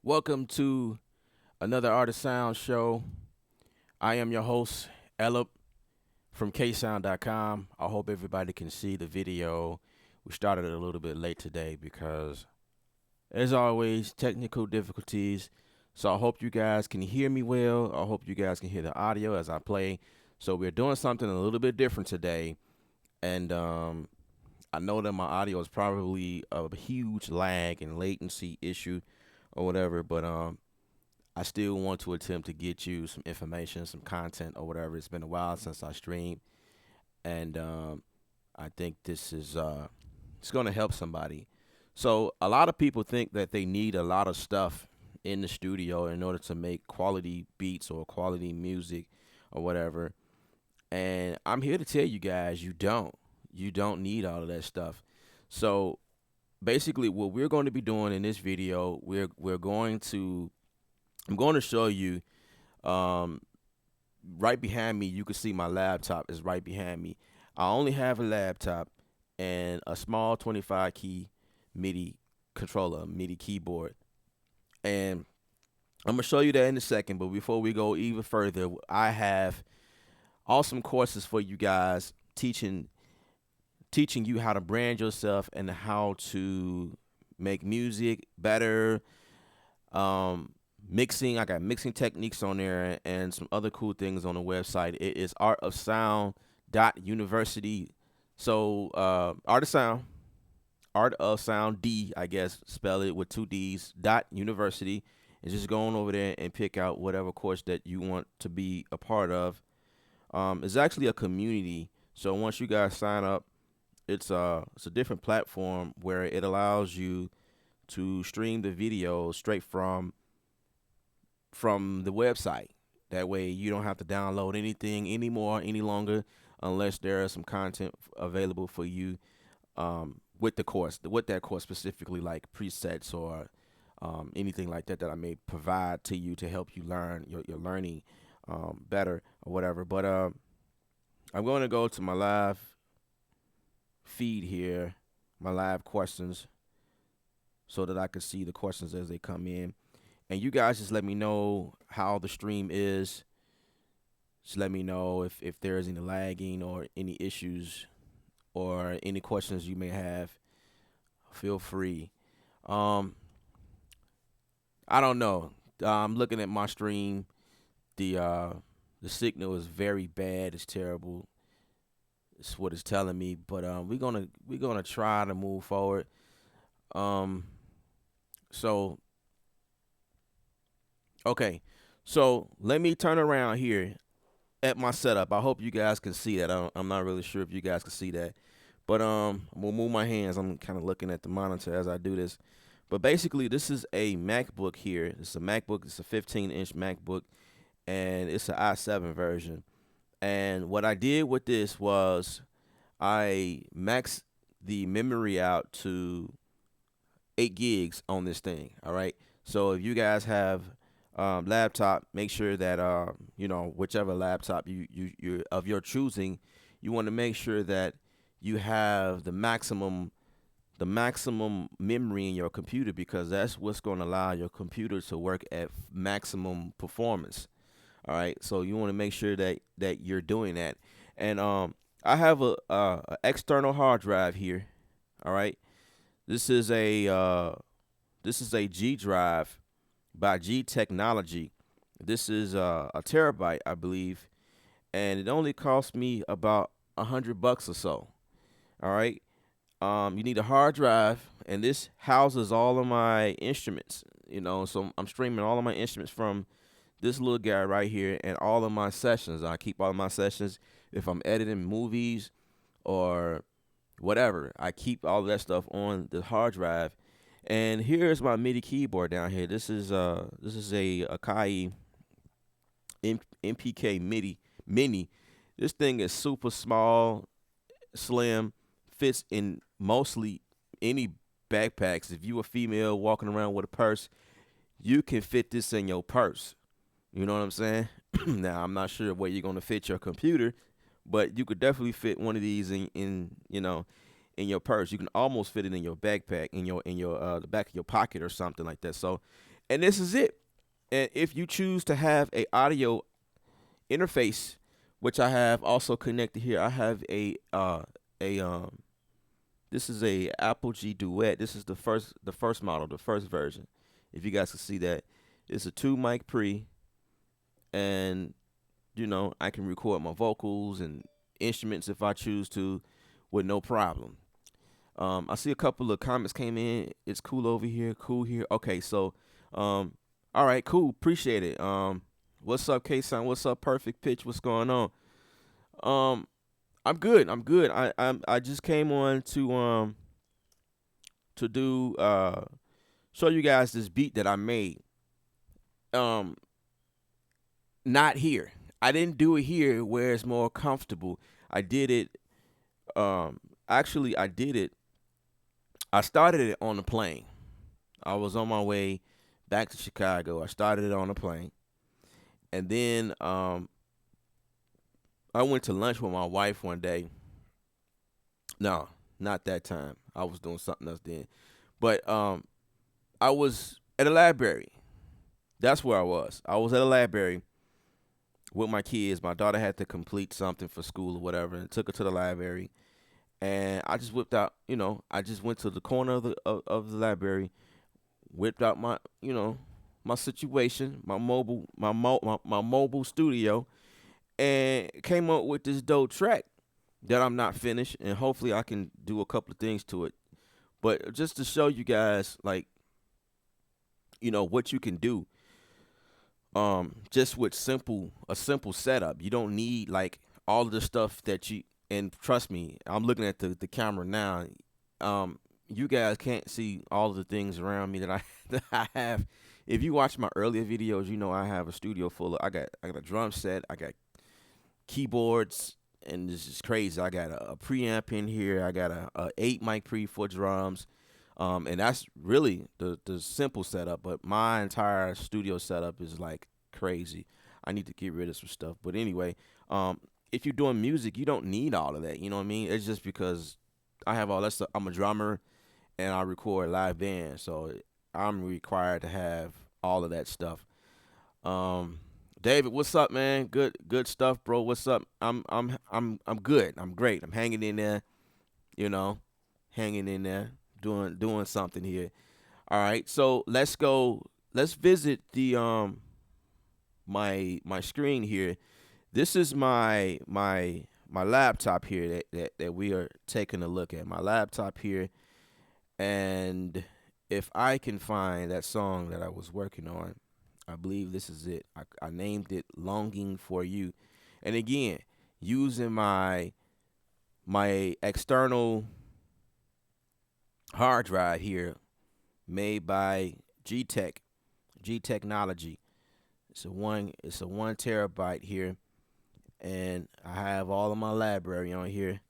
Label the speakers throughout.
Speaker 1: Welcome to another Art of Sound show. I am your host, Elip from ksound.com. I hope everybody can see the video. We started a little bit late today because, as always, technical difficulties. So I hope you guys can hear me well. I hope you guys can hear the audio as I play. So we're doing something a little bit different today. And I know that my audio is probably a huge lag and latency issue or whatever, but I still want to attempt to get you some information, some content, or whatever. It's been a while since I streamed, and I think this is it's going to help somebody. So a lot of people think that they need a lot of stuff in the studio in order to make quality beats or quality music or whatever. And I'm here to tell you guys, you don't. You don't need all of that stuff. So basically, what we're going to be doing in this video, we're going to I'm going to show you um, right behind me. You can see my laptop is right behind me. I only have a laptop and a small 25 key MIDI controller, MIDI keyboard. And I'm going to show you that in a second. But before we go even further, I have awesome courses for you guys teaching you how to brand yourself and how to make music better, mixing. I got mixing techniques on there and some other cool things on the website. It is artofsound.university. So art of sound D, I guess, spell it with two D's, dot university. And just go on over there and pick out whatever course that you want to be a part of. It's actually a community. So once you guys sign up, it's a different platform where it allows you to stream the video straight from the website. That way you don't have to download anything anymore any longer unless there is some content available for you with the course, with that course specifically, like presets or anything like that I may provide to you to help you learn your learning better or whatever. But I'm going to go to my live feed here, my live questions, so that I can see the questions as they come in. And you guys just let me know how the stream is. Just let me know if there is any lagging or any issues or any questions you may have. Feel free. Um, I don't know. I'm looking at my stream. The signal is very bad. It's terrible. It's what it's telling me. But we're gonna try to move forward. Um, so okay. So let me turn around here at my setup. I hope you guys can see that. I'm not really sure if you guys can see that, but I'm gonna move my hands. I'm kind of looking at the monitor as I do this. But basically, this is a MacBook here. It's a MacBook. It's a 15-inch MacBook, and it's an i7 version. And what I did with this was I maxed the memory out to 8 gigs on this thing. All right. So if you guys have laptop, make sure that whichever laptop you of your choosing, you want to make sure that you have the maximum memory in your computer, because that's what's going to allow your computer to work at maximum performance. All right, so you want to make sure that you're doing that. And I have a external hard drive here. All right, this is a G drive by G Technology. This is a terabyte, I believe, and it only cost me about $100 or so. All right. You need a hard drive, and this houses all of my instruments. So I'm streaming all of my instruments from this little guy right here, and all of my sessions. I keep all of my sessions. If I'm editing movies or whatever, I keep all of that stuff on the hard drive. And here's my MIDI keyboard down here. This is a Akai MPK MIDI Mini. This thing is super small, slim, fits in mostly any backpacks. If you a female walking around with a purse, you can fit this in your purse. You know what I'm saying? Now, I'm not sure where you're gonna fit your computer, but you could definitely fit one of these in your purse. You can almost fit it in your backpack, in your the back of your pocket or something like that. So And this is it. And if you choose to have a audio interface, which I have also connected here, I have a this is a Apple G Duet. This is the first model, the first version. If you guys can see that, it's a two mic pre, and I can record my vocals and instruments if I choose to, with no problem. I see a couple of comments came in. It's cool over here, cool here. Okay, so all right, cool, appreciate it. What's up, K Sound? What's up, Perfect Pitch? What's going on? Um, I'm good. I'm good. I just came on to do show you guys this beat that I made. Um, Not here. I didn't do it here where it's more comfortable. I did it. Um, Actually, I did it. I started it on the plane. I was on my way back to Chicago. I started it on the plane, and then I went to lunch with my wife one day. No, not that time. I was doing something else then. But I was at a library. That's where I was. I was at a library with my kids. My daughter had to complete something for school or whatever, and took her to the library. And I just whipped out. I just went to the corner of the library, whipped out my situation, my mobile studio, and came up with this dope track that I'm not finished, and hopefully I can do a couple of things to it. But just to show you guys, like, what you can do, just with a simple setup. You don't need like all of the stuff that you. And trust me, I'm looking at the camera now. You guys can't see all of the things around me that I that I have. If you watch my earlier videos, I have a studio full of. I got a drum set. I got keyboards, and this is crazy. I got a preamp in here. I got a 8 mic pre for drums, and that's really the simple setup. But my entire studio setup is like crazy. I need to get rid of some stuff. But anyway, if you're doing music, you don't need all of that. You know what I mean? It's just because I have all that stuff. I'm a drummer, and I record live band, so I'm required to have all of that stuff. Um, David, what's up, man? Good stuff, bro. What's up? I'm good. I'm great. I'm hanging in there. You know, hanging in there, doing something here. All right, so let's go. Let's visit the my screen here. This is my laptop here that we are taking a look at. My laptop here, and if I can find that song that I was working on, I believe this is it. I named it "Longing for You," and again, using my external hard drive here, made by G-Tech, G Technology. It's a 1 terabyte here, and I have all of my library on here.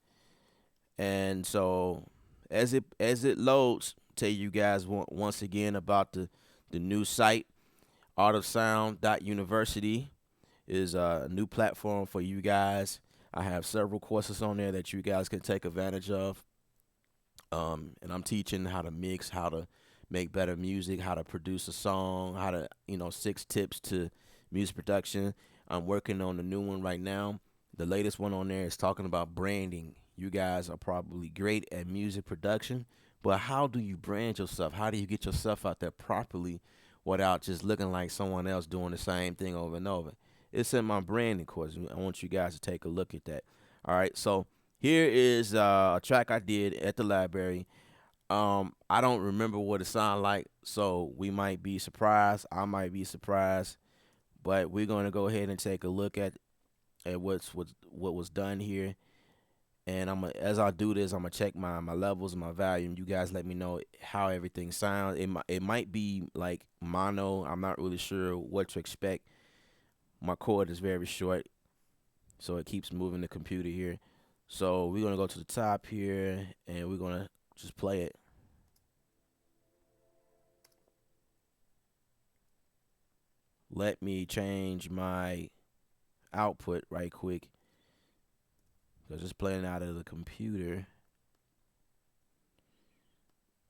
Speaker 1: And so as it loads, tell you guys once again about the new site. Artofsound.university is a new platform for you guys. I have several courses on there that you guys can take advantage of. And I'm teaching how to mix, how to make better music, how to produce a song, how to, 6 tips to music production. I'm working on the new one right now. The latest one on there is talking about branding. You guys are probably great at music production, but how do you brand yourself? How do you get yourself out there properly without just looking like someone else doing the same thing over and over? It's in my branding course. I want you guys to take a look at that. All right, so here is a track I did at the library. I don't remember what it sounded like, so we might be surprised. I might be surprised, but we're gonna go ahead and take a look at what was done here. And as I do this, I'm gonna check my levels, my volume. You guys let me know how everything sounds. It might be like mono. I'm not really sure what to expect. My cord is very short, so it keeps moving the computer here. So we're gonna go to the top here, and we're gonna just play it. Let me change my output right quick, because it's playing out of the computer.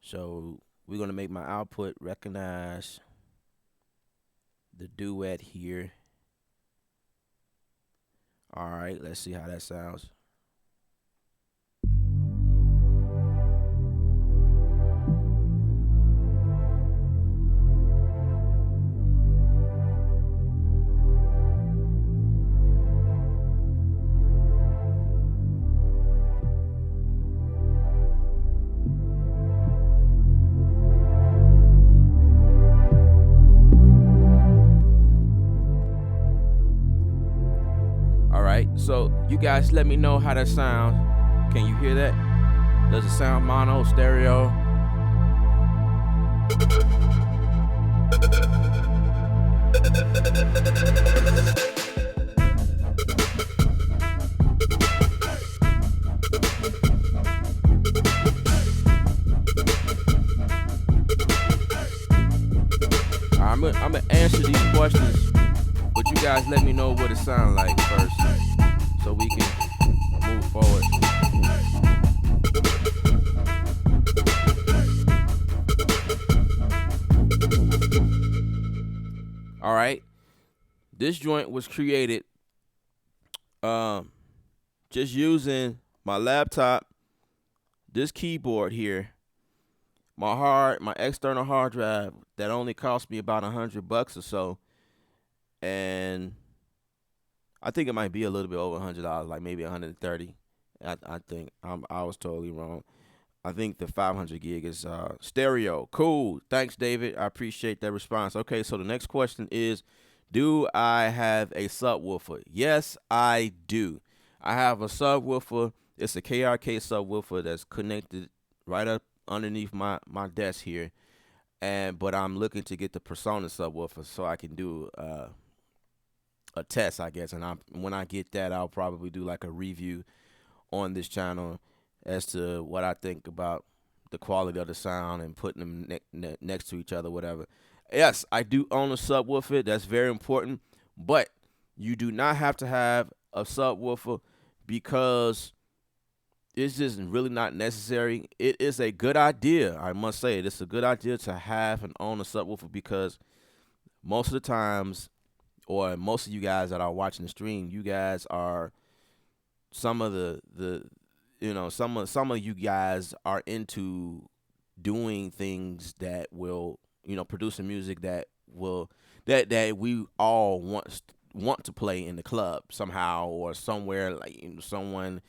Speaker 1: So we're gonna make my output recognize the duet here. All right, let's see how that sounds. All right, so you guys let me know how that sounds. Can you hear that? Does it sound mono, stereo? I'm gonna answer these questions, but you guys let me know what it sounds like first, so we can move forward. All right, this joint was created just using my laptop, this keyboard here, my external hard drive that only cost me about $100 or so, and I think it might be a little bit over $100, like maybe 130. I think I was totally wrong. I think the 500 gig is stereo. Cool. Thanks, David. I appreciate that response. Okay, so the next question is, do I have a subwoofer? Yes, I do. I have a subwoofer. It's a KRK subwoofer that's connected right up underneath my desk here, but I'm looking to get the Persona subwoofer so I can do a test, I guess. And when I get that, I'll probably do like a review on this channel as to what I think about the quality of the sound and putting them next to each other, whatever. Yes, I do own a subwoofer. That's very important. But you do not have to have a subwoofer because it's just really not necessary. It is a good idea, I must say. It's a good idea to have and own a subwoofer because most of the times, or most of you guys that are watching the stream, you guys are some of some of you guys are into doing things that will, producing music that we all want to play in the club somehow or somewhere, like someone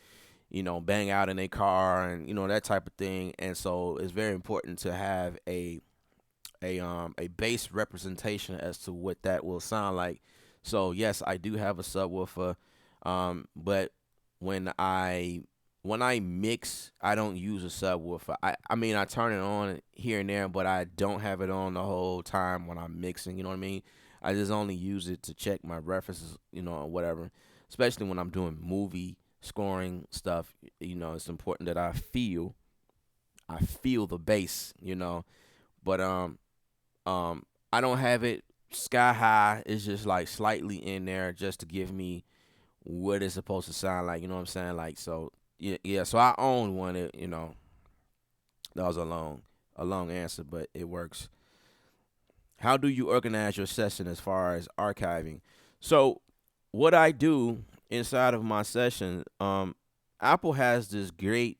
Speaker 1: bang out in a car and that type of thing. And so it's very important to have a bass representation as to what that will sound like. So yes, I do have a subwoofer, but when I mix, I don't use a subwoofer. I mean, I turn it on here and there, but I don't have it on the whole time when I'm mixing. You know what I mean? I just only use it to check my references, or whatever. Especially when I'm doing movie scoring stuff. It's important that I feel the bass. But I don't have it sky high. It's just like slightly in there just to give me what it's supposed to sound like. You know what I'm saying? Like, so yeah. So I own one. That was a long answer, but it works. How do you organize your session as far as archiving? So what I do inside of my session, Apple has this great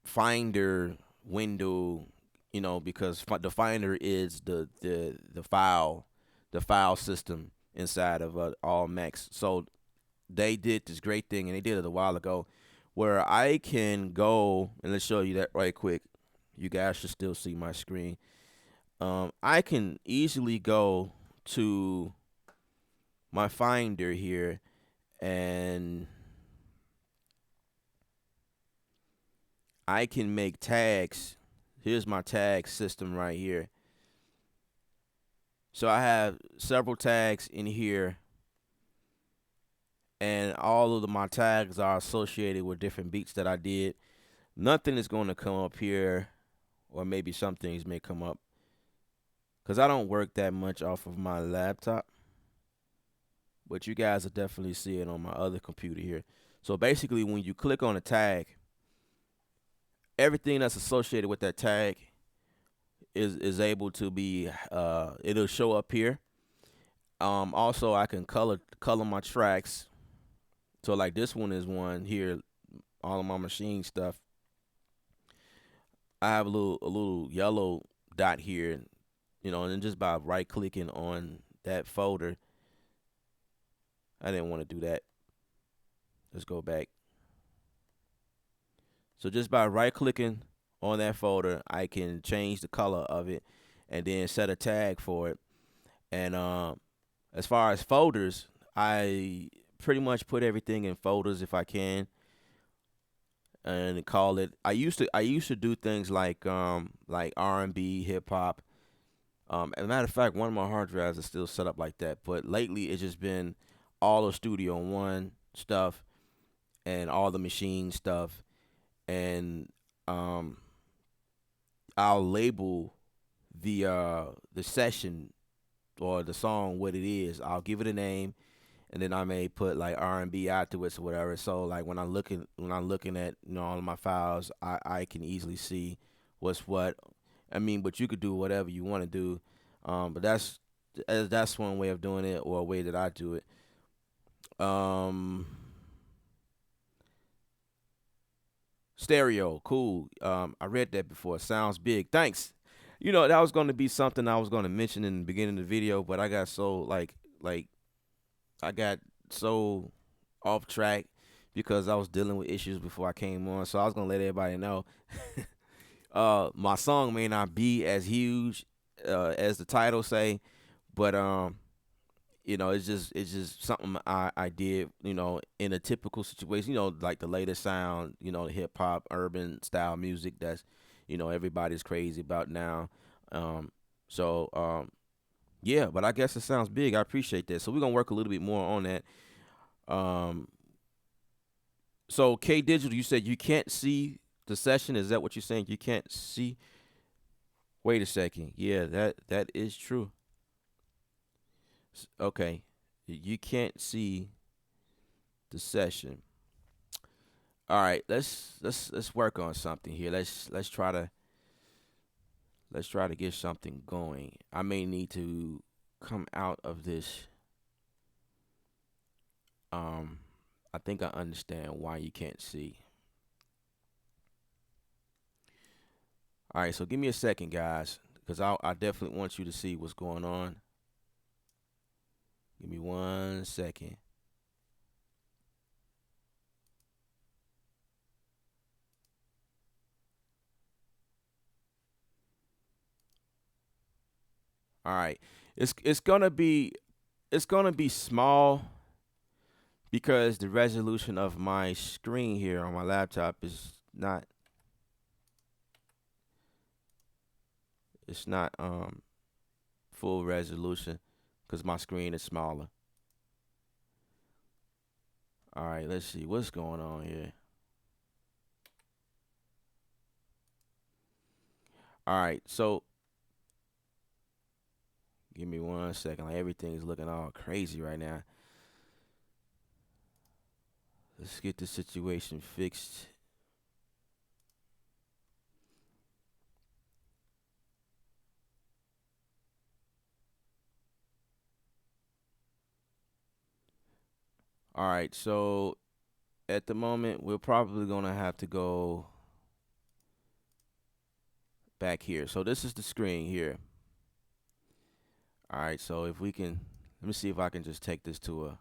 Speaker 1: Finder window, because the Finder is the file system inside of all Macs. So they did this great thing, and they did it a while ago, where I can go, and let's show you that right quick. You guys should still see my screen. I can easily go to my Finder here, and I can make tags. Here's my tag system right here. So I have several tags in here, and all of my tags are associated with different beats that I did. Nothing is going to come up here, or maybe some things may come up, because I don't work that much off of my laptop. But you guys will definitely see it on my other computer here. So basically, when you click on a tag, everything that's associated with that tag is able to be it'll show up here. Also I can color my tracks. So like this one is one here, all of my machine stuff. I have a little yellow dot here, and then just by right clicking on that folder, I didn't want to do that. Let's go back. So just by right clicking on that folder, I can change the color of it and then set a tag for it. And as far as folders, I pretty much put everything in folders if I can, and call it. I used to do things like R&B, hip hop. As a matter of fact, one of my hard drives is still set up like that. But lately, it's just been all the Studio One stuff and all the machine stuff, and um, I'll label the session or the song what it is. I'll give it a name, and then I may put like R&B afterwards or whatever. So like when I'm looking at all of my files, I can easily see what's what. I mean, but you could do whatever you want to do. But that's one way of doing it, or a way that I do it. Um, Stereo, cool. I read that before. Sounds big. Thanks. That was going to be something I was going to mention in the beginning of the video, but I got so like I got so off track because I was dealing with issues before I came on. So I was gonna let everybody know. My song may not be as huge as the title say, but it's just something I did, in a typical situation, like the latest sound, hip hop, urban style music that's, everybody's crazy about now. Um, so yeah, but I guess it sounds big. I appreciate that. So we're gonna work a little bit more on that. Um, so K Digital, you said you can't see the session. Is that what you're saying? You can't see? Wait a second. Yeah, that is true. Okay, you can't see the session. All right, let's work on something here. Let's try to get something going. I may need to come out of this. Um, I think I understand why you can't see. All right, so give me a second, guys, because I definitely want you to see what's going on. Give me 1 second. All right, it's gonna be small because the resolution of my screen here on my laptop is not. It's not full resolution because my screen is smaller. All right, let's see what's going on here. All right, so give me 1 second. Like everything's looking all crazy right now. Let's get the situation fixed. All right, so at the moment we're probably gonna have to go back here. So this is the screen here. All right, so if we can, let me see if I can just take this to a.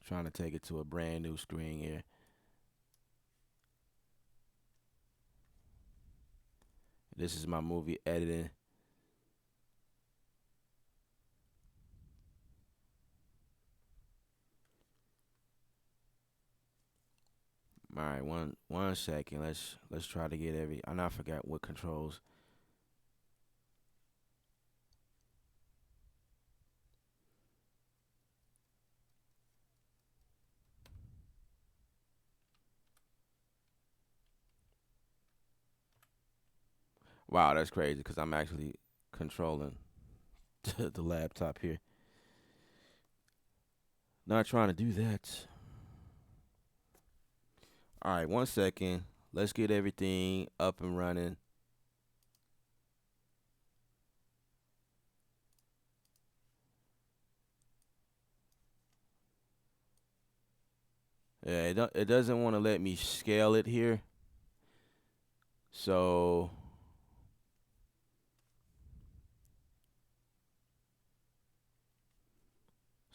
Speaker 1: Trying to take it to a brand new screen here. This is my movie editing. All right, one second. Let's try to get every. I now forgot what controls. Wow, that's crazy because I'm actually controlling the laptop here. Not trying to do that. All right, 1 second. Let's get everything up and running. Yeah, it doesn't want to let me scale it here. So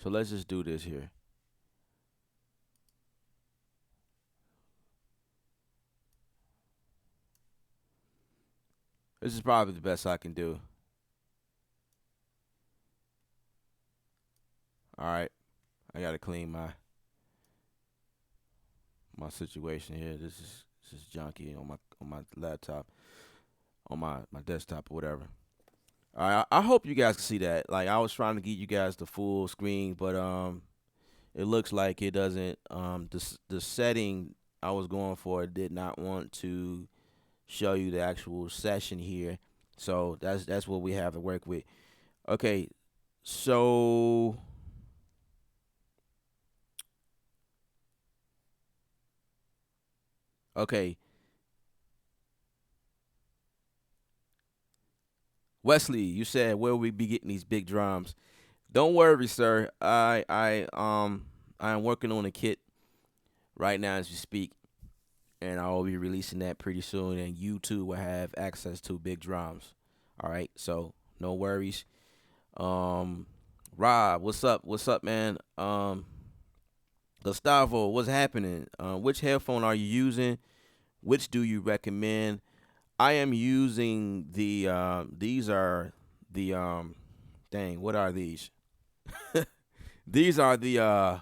Speaker 1: let's just do this here. This is probably the best I can do. All right, I gotta clean my situation here. This is junky on my laptop, on my desktop or whatever. All right, I hope you guys can see that. Like I was trying to get you guys the full screen, but it looks like it doesn't. The setting I was going for did not want to show you the actual session here. So that's what we have to work with. Okay, so okay, Wesley, you said where we be getting these big drums. Don't worry, sir. I am working on a kit right now as we speak, and I will be releasing that pretty soon. And you too will have access to big drums. All right, so no worries. Um, Rob, what's up? What's up, man? Gustavo, what's happening? Which headphone are you using? Which do you recommend? I am using the. These are the. Dang, what are these? These are the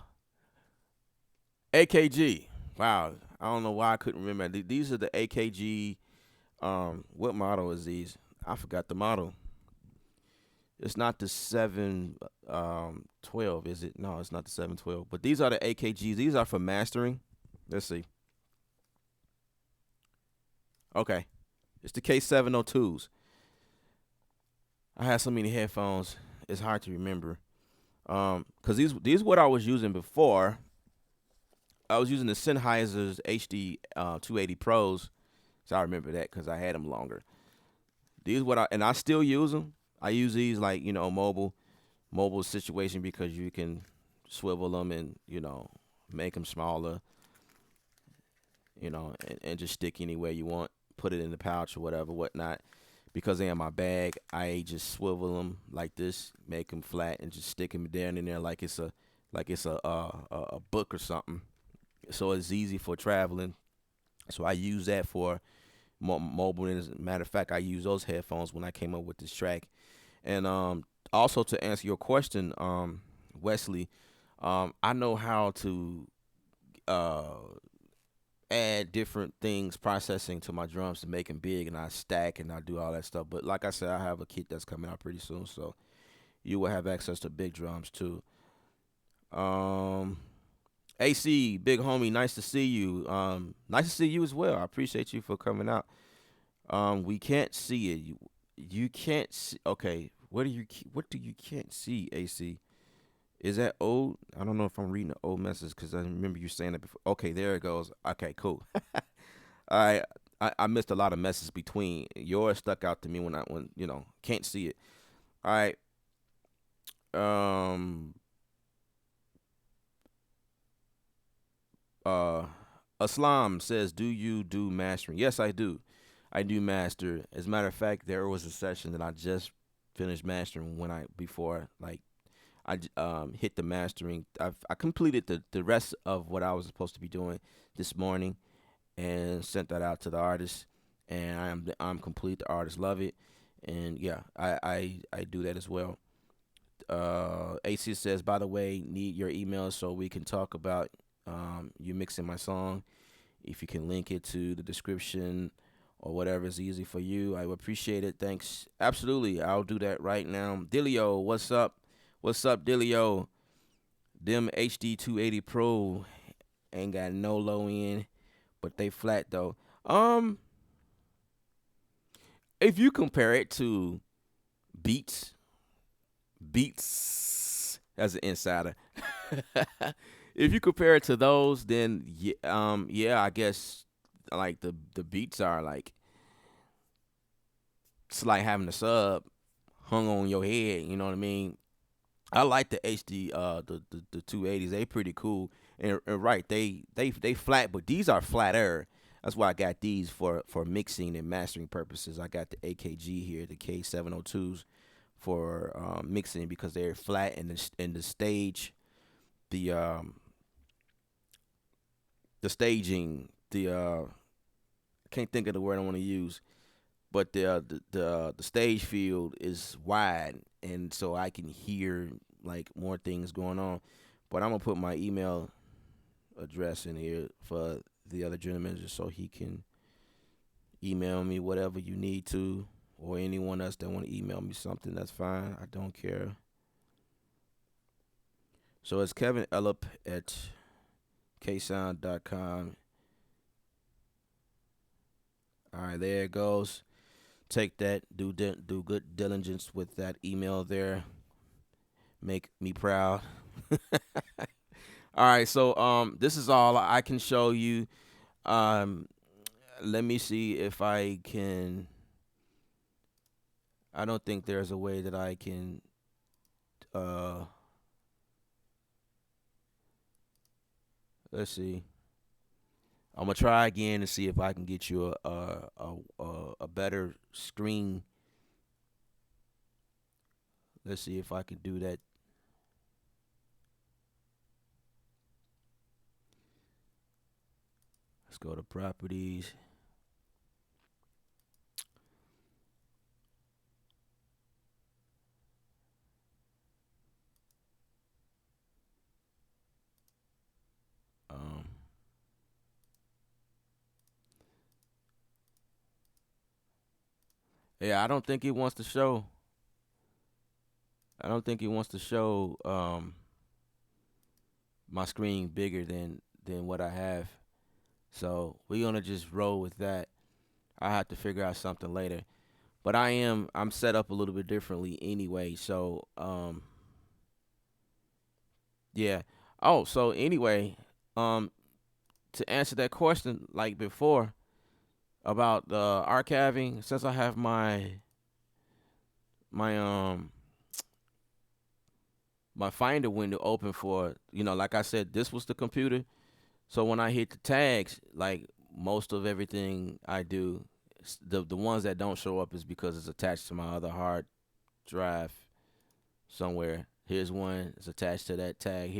Speaker 1: AKG. Wow, I don't know why I couldn't remember. These are the AKG. What model is these? I forgot the model. It's not the 712, is it? No, it's not the 712. But these are the AKGs. These are for mastering. Let's see. Okay, it's the K702s. I had so many headphones. It's hard to remember. Cause these what I was using before. I was using the Sennheiser's HD 280 Pros, so I remember that because I had them longer. These what I and I still use them. I use these like mobile situation because you can swivel them and make them smaller, and just stick anywhere you want. Put it in the pouch or whatever, whatnot. Because they in my bag, I just swivel them like this, make them flat, and just stick them down in there like it's a book or something. So it's easy for traveling. So I use that for mobile. And as a matter of fact, I use those headphones when I came up with this track. And also to answer your question, Wesley, I know how to uh, add different things, processing to my drums to make them big, and I stack and I do all that stuff. But like I said, I have a kit that's coming out pretty soon, so you will have access to big drums too. Um, AC, big homie, nice to see you. Nice to see you as well. I appreciate you for coming out. We can't see it. You can't see. Okay, what do you can't see, AC? Is that old? I don't know if I'm reading the old message because I remember you saying it before. Okay, there it goes. Okay, cool. I, I missed a lot of messages between. Yours stuck out to me when can't see it. All right. Um. Uh. Aslam says, "Do you do mastering?" Yes, I do. I do master. As a matter of fact, there was a session that I just finished mastering before hit the mastering. I completed the rest of what I was supposed to be doing this morning and sent that out to the artist. And I'm complete. The artists love it, and yeah, I do that as well. AC says, by the way, need your email so we can talk about you mixing my song. If you can link it to the description or whatever is easy for you, I would appreciate it. Thanks. Absolutely, I'll do that right now. Dilio, what's up? What's up, Dilio? Them HD 280 Pro ain't got no low end, but they flat though. Um, if you compare it to Beats as an insider, if you compare it to those, then yeah, I guess like the beats are like it's like having a sub hung on your head. You know what I mean? I like the HD, the 280s. They pretty cool. And right, they flat, but these are flatter. That's why I got these for mixing and mastering purposes. I got the AKG here, the K702s for mixing because they're flat and the stage, the the staging, I can't think of the word I want to use, but the stage field is wide, and so I can hear like more things going on. But I'm gonna put my email address in here for the other gentleman just so he can email me whatever you need to, or anyone else that want to email me something. That's fine. I don't care. So it's Kevin Ellup at ksound.com. All right, there it goes. Take that. Do good diligence with that email there. Make me proud. All right, so this is all I can show you. Um, let me see if I can. I don't think there's a way that I can. Uh, let's see. I'm gonna try again to see if I can get you a better screen. Let's see if I can do that. Let's go to properties. Um, yeah, I don't think it wants to show. I don't think it wants to show my screen bigger than what I have. So we're gonna just roll with that. I have to figure out something later. But I'm set up a little bit differently anyway. So yeah. Oh, so anyway, um to answer that question like before about archiving, since I have my my finder window open for, like I said, this was the computer. So when I hit the tags, like most of everything I do, the ones that don't show up is because it's attached to my other hard drive somewhere. Here's one. It's attached to that tag.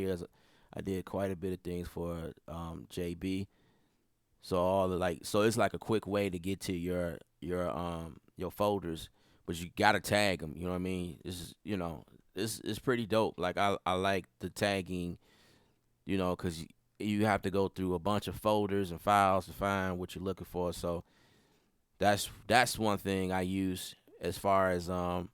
Speaker 1: I did quite a bit of things for JB. So so it's like a quick way to get to your folders, but you gotta tag them. You know what I mean? It's pretty dope. Like I like the tagging, because you have to go through a bunch of folders and files to find what you're looking for. So that's one thing I use as far as help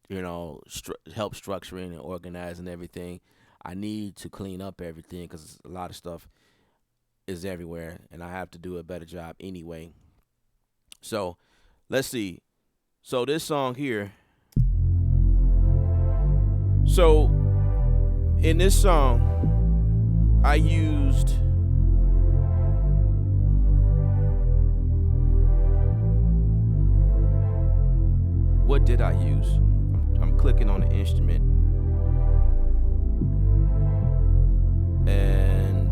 Speaker 1: structuring and organizing everything. I need to clean up everything because a lot of stuff is everywhere, and I have to do a better job anyway. So let's see. So this song here. So in this song, I used what did I use? I'm clicking on the instrument, and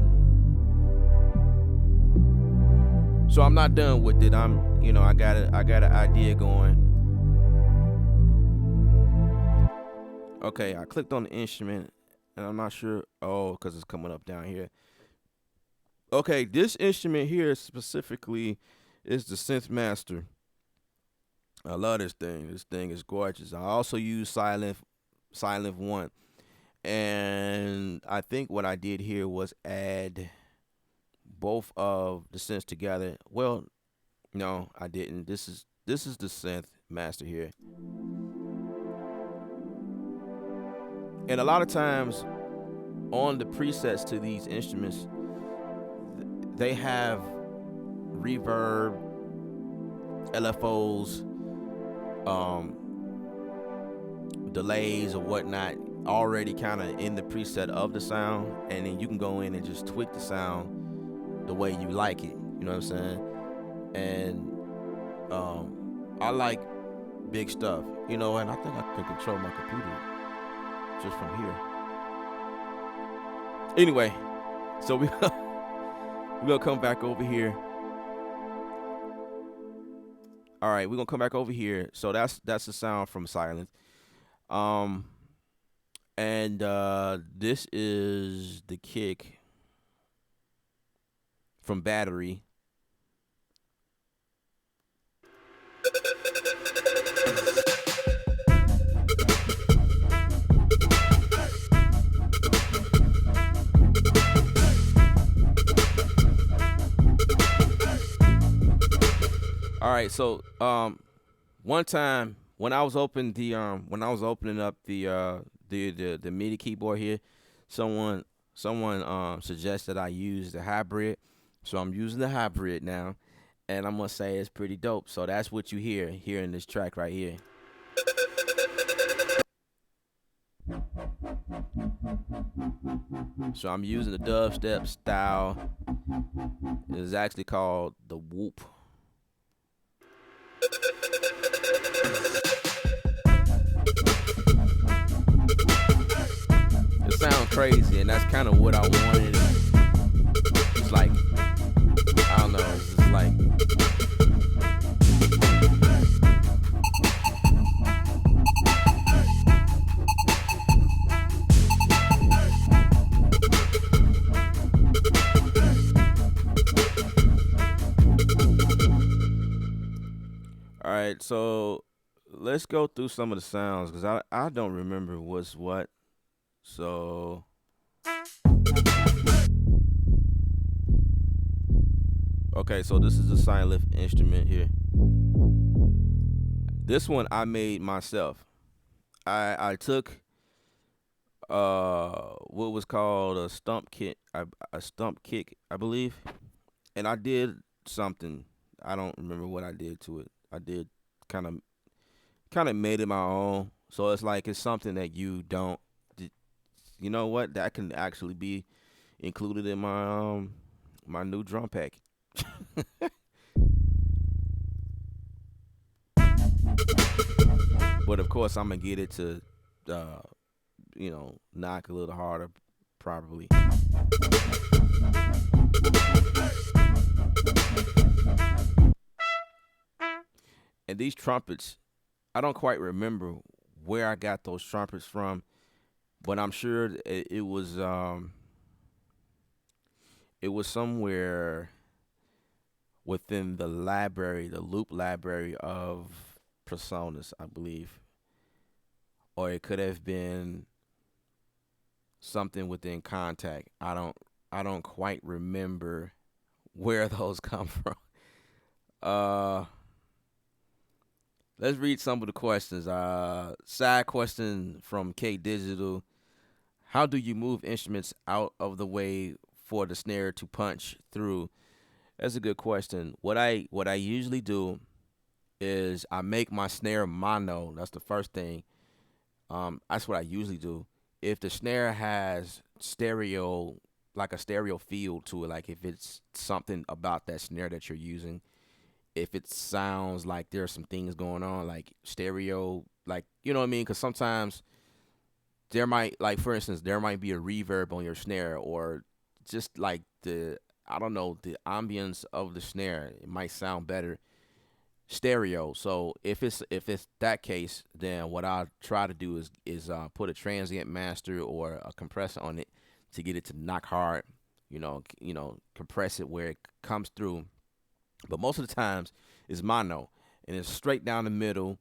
Speaker 1: so I'm not done with it. I got an idea going. Okay, I clicked on the instrument, and I'm not sure. Oh, because it's coming up down here. Okay, this instrument here specifically is the Synth Master. I love this thing. This thing is gorgeous. I also use Silent 1. And I think what I did here was add both of the synths together. Well, no, I didn't. This is the Synth Master here. And a lot of times on the presets to these instruments, they have reverb, LFOs, delays or whatnot already kind of in the preset of the sound, and then you can go in and just tweak the sound the way you like it. You know what I'm saying? And I like big stuff, you know, and I think I can control my computer just from here. Anyway, so we're gonna come back over here. All right, we're gonna come back over here. So that's the sound from Silence. Um, and this is the kick from Battery. All right, so one time when I was opening up the MIDI keyboard here, someone suggested I use the hybrid, so I'm using the hybrid now, and I'm gonna say it's pretty dope. So that's what you hear here in this track right here. So I'm using the dubstep style. It is actually called the whoop. It sounds crazy, and that's kind of what I wanted. It's like, I don't know, it's just like, all right, so let's go through some of the sounds, because I don't remember what's what. So okay, so this is a Silent instrument here. This one I made myself. I took what was called a stump kick, I believe, and I did something. I don't remember what I did to it. I did kind of made it my own. So it's like it's something that you don't. You know what? That can actually be included in my my new drum pack. But of course, I'm gonna get it to, knock a little harder, probably. And these trumpets, I don't quite remember where I got those trumpets from, but I'm sure it was somewhere within the library, the loop library of Presonus, I believe, or it could have been something within Contact. I don't quite remember where those come from. Uh, let's read some of the questions. Side question from K Digital: how do you move instruments out of the way for the snare to punch through? That's a good question. What I usually do is I make my snare mono. That's the first thing. That's what I usually do. If the snare has stereo, like a stereo feel to it, like if it's something about that snare that you're using, if it sounds like there's some things going on, like stereo, like, you know what I mean? Because sometimes there might, like, for instance, there might be a reverb on your snare, or just like I don't know, the ambience of the snare. It might sound better stereo. So if it's that case, then what I try to do is put a transient master or a compressor on it to get it to knock hard. Compress it where it comes through. But most of the times it's mono, and it's straight down the middle,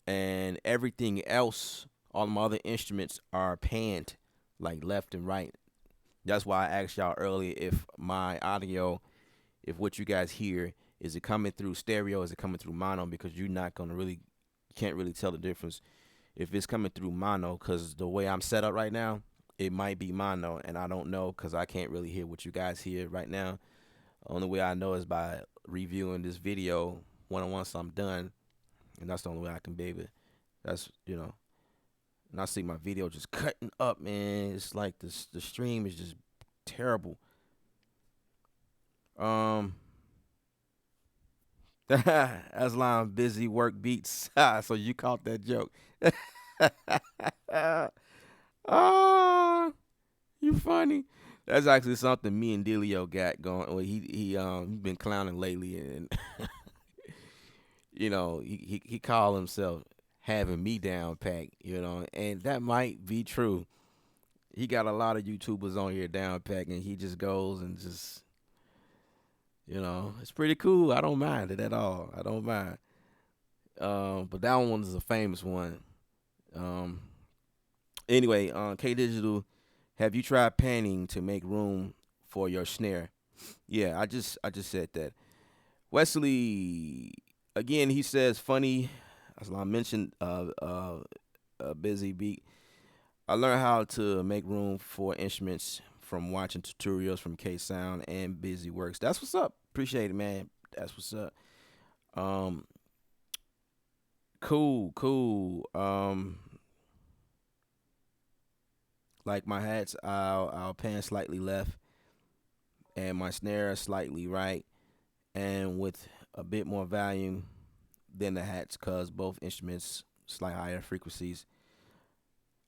Speaker 1: and everything else, all my other instruments are panned, like left and right. That's why I asked y'all earlier if my audio, if what you guys hear, is it coming through stereo, is it coming through mono, because you're not going to really, you can't really tell the difference if it's coming through mono, because the way I'm set up right now, it might be mono, and I don't know because I can't really hear what you guys hear right now. Only way I know is by reviewing this video once I'm done, and that's the only way I can be able. That's and I see my video just cutting up, man. It's like the stream is just terrible. Um, Aslan busy work beats. So you caught that joke. Ah, you funny. That's actually something me and Delio got going. Well, he been clowning lately, and he called himself having me down pack. And that might be true. He got a lot of YouTubers on here down pack, and he just goes and just it's pretty cool. I don't mind it at all. I don't mind. But that one is a famous one. Um, anyway, K Digital, have you tried panning to make room for your snare? Yeah, I just said that. Wesley, again, he says funny. As I mentioned, a busy beat. I learned how to make room for instruments from watching tutorials from K Sound and Busy Works. That's what's up. Appreciate it, man. That's what's up. Um, cool, cool. Like my hats, I'll pan slightly left, and my snare slightly right, and with a bit more volume than the hats, cause both instruments slight higher frequencies.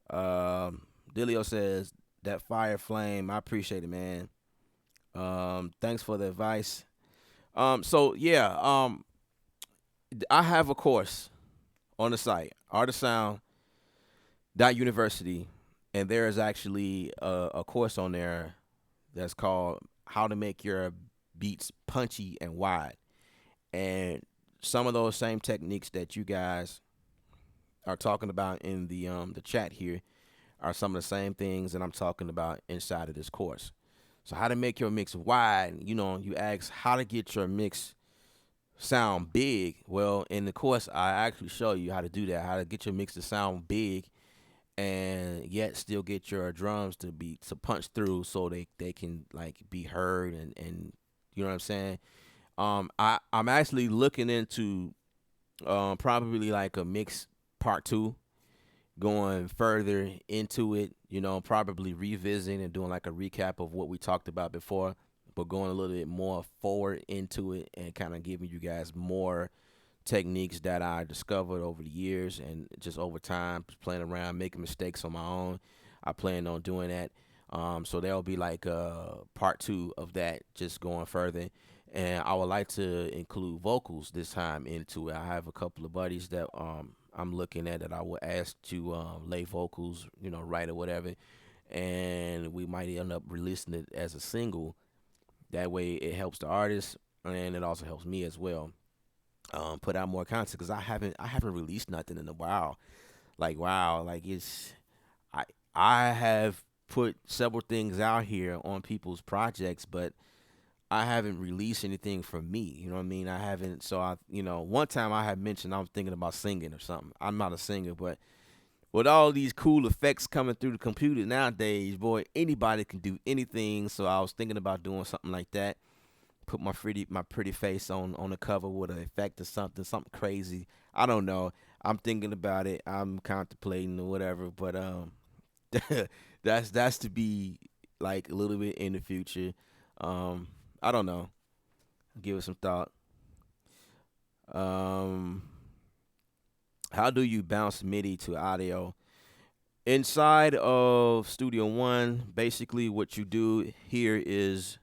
Speaker 1: Dilio says that fire flame. I appreciate it, man. Thanks for the advice. So yeah, I have a course on the site, artistsound.university, and there is actually a course on there that's called How to Make Your Beats Punchy and Wide. And some of those same techniques that you guys are talking about in the chat here are some of the same things that I'm talking about inside of this course. So how to make your mix wide, you ask how to get your mix sound big. Well, in the course, I actually show you how to do that, how to get your mix to sound big and yet still get your drums to punch through so they can like be heard and you know what I'm saying? I'm actually looking into probably like a mix part two, going further into it, probably revisiting and doing like a recap of what we talked about before, but going a little bit more forward into it and kind of giving you guys more techniques that I discovered over the years and just over time, playing around, making mistakes on my own. I plan on doing that. So there'll be like part two of that, just going further. And I would like to include vocals this time into it. I have a couple of buddies that I'm looking at that I will ask to lay vocals, write or whatever. And we might end up releasing it as a single. That way it helps the artist and it also helps me as well. Put out more content because I haven't released nothing in a while. Like wow, like I I have put several things out here on people's projects, but I haven't released anything from me. You know what I mean? I haven't. So one time I had mentioned I was thinking about singing or something. I'm not a singer, but with all these cool effects coming through the computer nowadays, boy, anybody can do anything. So I was thinking about doing something like that. Put my pretty face on the cover with an effect or something crazy. I don't know. I'm thinking about it. I'm contemplating or whatever. But that's to be like a little bit in the future. Um, I don't know. Give it some thought. Um, how do you bounce MIDI to audio? Inside of Studio One, basically what you do here is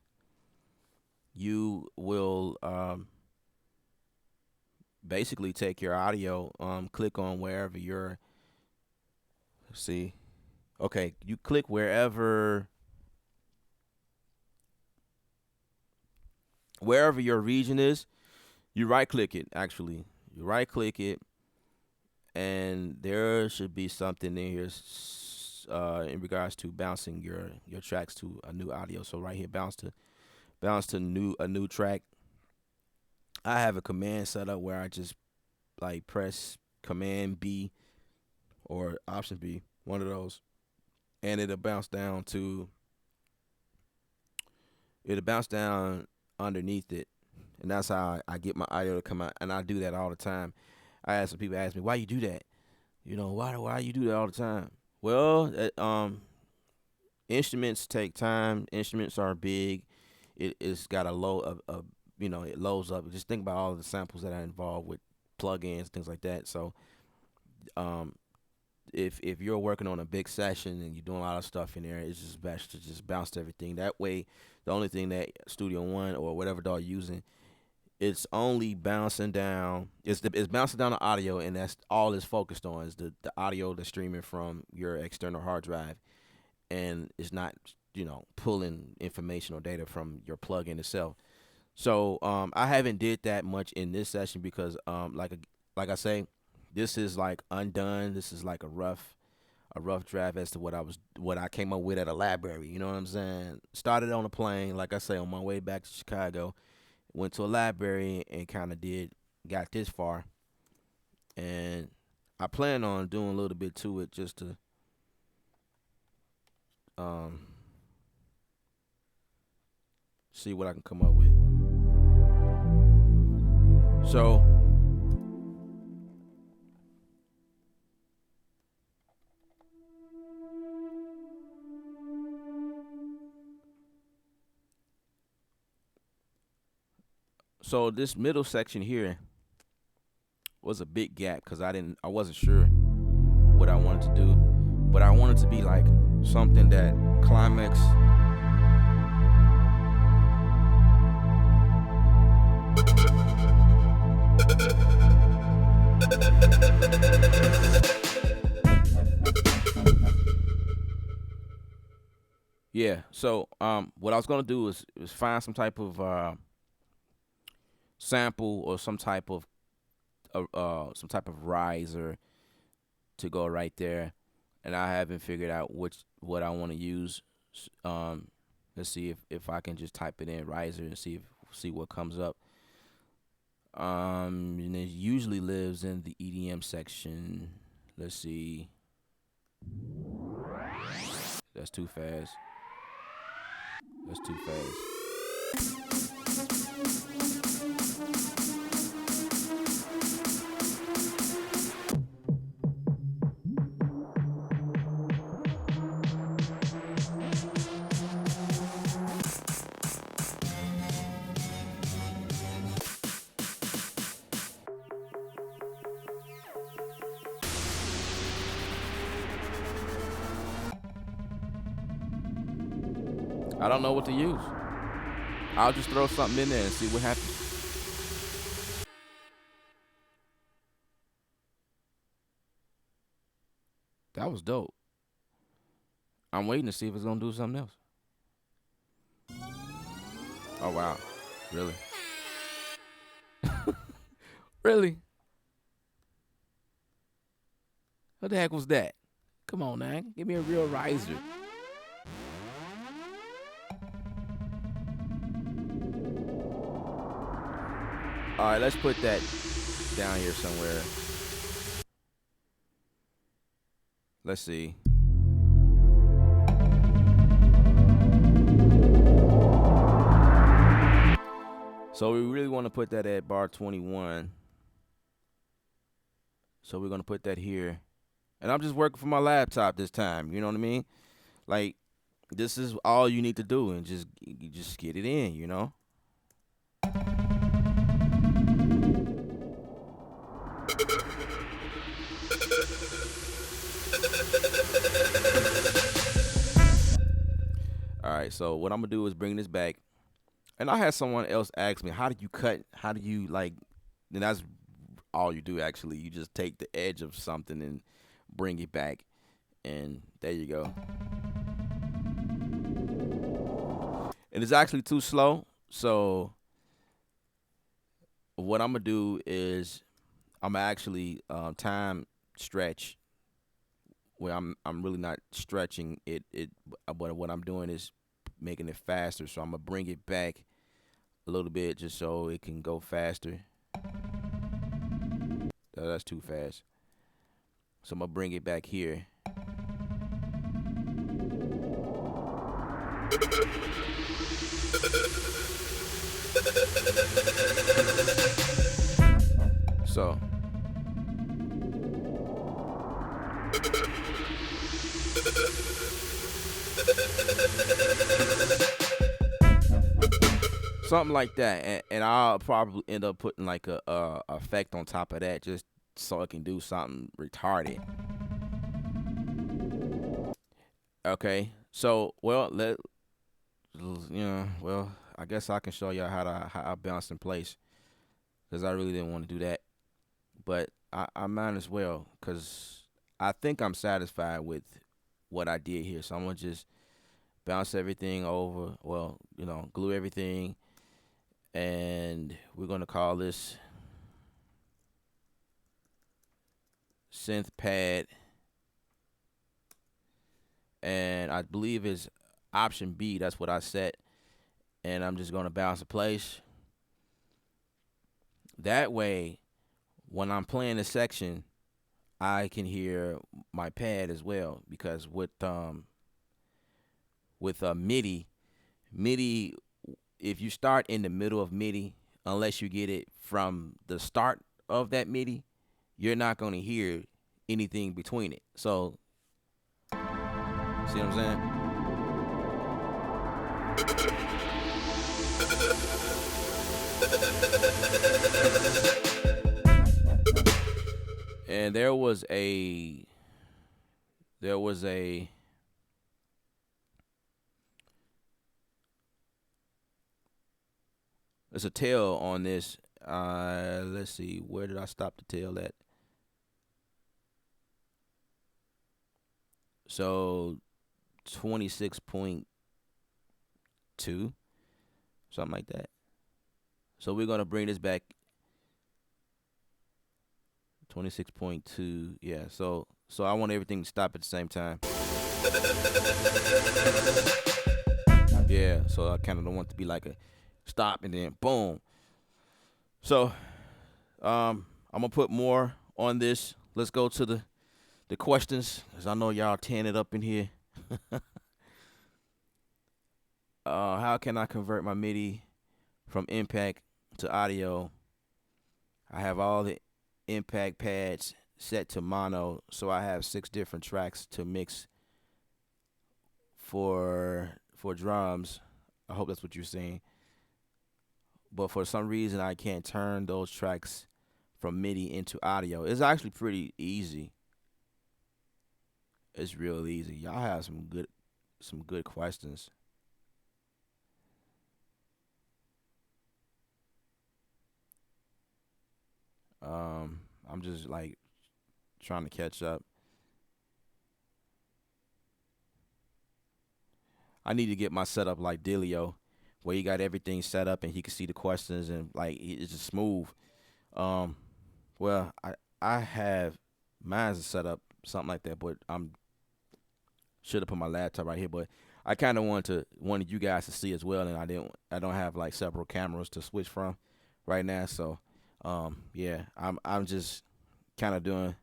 Speaker 1: you will basically take your audio, click on wherever you're, see, okay, you click wherever your region is, you right click it actually. You right click it and there should be something in here in regards to bouncing your tracks to a new audio. So right here, bounce to a new track. I have a command set up where I just like press Command B or Option B, one of those, and it'll bounce down underneath it, and that's how I get my audio to come out. And I do that all the time. I had some people ask me why you do that. Why you do that all the time? Well, instruments take time. Instruments are big. It's got a low of it loads up. Just think about all of the samples that are involved with plugins, things like that. So, um, if you're working on a big session and you're doing a lot of stuff in there, it's just best to just bounce everything. That way, the only thing that Studio One or whatever DAW you're using, it's only bouncing down. It's bouncing down the audio, and that's all it's focused on is the audio that's streaming from your external hard drive, and it's not pulling information or data from your plugin itself. So I haven't did that much in this session because like I say, this is like undone. This is like a rough draft as to what I came up with at a library. You know what I'm saying? Started on a plane, like I say, on my way back to Chicago. Went to a library and kind of got this far, and I plan on doing a little bit to it just to um see what I can come up with. So so this middle section here was a big gap because I wasn't sure what I wanted to do, but I wanted to be like something that climax. Yeah. So what I was gonna do is find some type of sample or some type of riser to go right there, and I haven't figured out what I want to use. Let's see if I can just type it in riser and see what comes up. And it usually lives in the EDM section. Let's see. That's too fast. That's too fast. I don't know what to use. I'll just throw something in there and see what happens. That was dope. I'm waiting to see if it's gonna do something else. Oh wow. Really? Really? What the heck was that? Come on, man. Give me a real riser. All right, let's put that down here somewhere. Let's see. So we really want to put that at bar 21. So we're going to put that here. And I'm just working from my laptop this time. You know what I mean? Like, this is all you need to do, and you just get it in, you know? All right, so what I'm gonna do is bring this back, and I had someone else ask me, "How do you cut? How do you like?" And that's all you do actually. You just take the edge of something and bring it back, and there you go. And it's actually too slow, so what I'm gonna do is I'm gonna actually time stretch where I'm really not stretching it, but what I'm doing is making it faster. So I'm gonna bring it back a little bit just so it can go faster. That's too fast. So I'm gonna bring it back here. So something like that, and I'll probably end up putting like a effect on top of that just so it can do something retarded. Okay, so well, well, I guess I can show y'all how I bounce in place because I really didn't want to do that, but I might as well because I think I'm satisfied with what I did here. So I'm gonna just bounce everything over. Well, glue everything, and we're gonna call this synth pad, and I believe it's option B. That's what I set, and I'm just gonna bounce in place. That way, when I'm playing a section, I can hear my pad as well because with MIDI, if you start in the middle of MIDI, unless you get it from the start of that MIDI, you're not going to hear anything between it. So, see what I'm saying? And there was a there's a tail on this. Let's see, where did I stop the tail at? So 26.2, something like that. So we're gonna bring this back 26.2. Yeah. So I want everything to stop at the same time. Yeah. So I kind of don't want it to be like a stop and then boom. So I'm gonna put more on this. Let's go to the questions, cause I know y'all tearing it up in here. How can I convert my MIDI from impact to audio? I have all the impact pads set to mono, so I have 6 different tracks to mix for drums. I hope that's what you're saying. But for some reason, I can't turn those tracks from MIDI into audio. It's actually pretty easy. It's real easy. Y'all have some good questions. I'm just like trying to catch up. I need to get my setup like Delio, where he got everything set up and he can see the questions and like it's just smooth. Um, well, I have mine's set up something like that, but I'm should have put my laptop right here. But I kind of wanted you guys to see as well, and I don't have like several cameras to switch from right now. So, yeah, I'm just kind of doing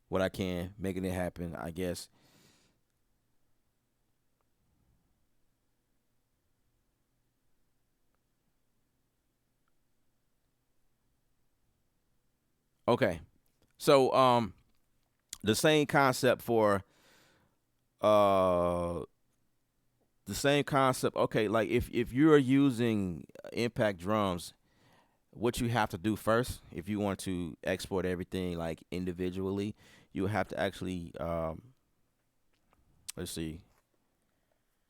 Speaker 1: what I can, making it happen, I guess. Okay. So the same concept for uh the same concept. Okay, like if you're using impact drums, what you have to do first, if you want to export everything like individually, you have to actually let's see,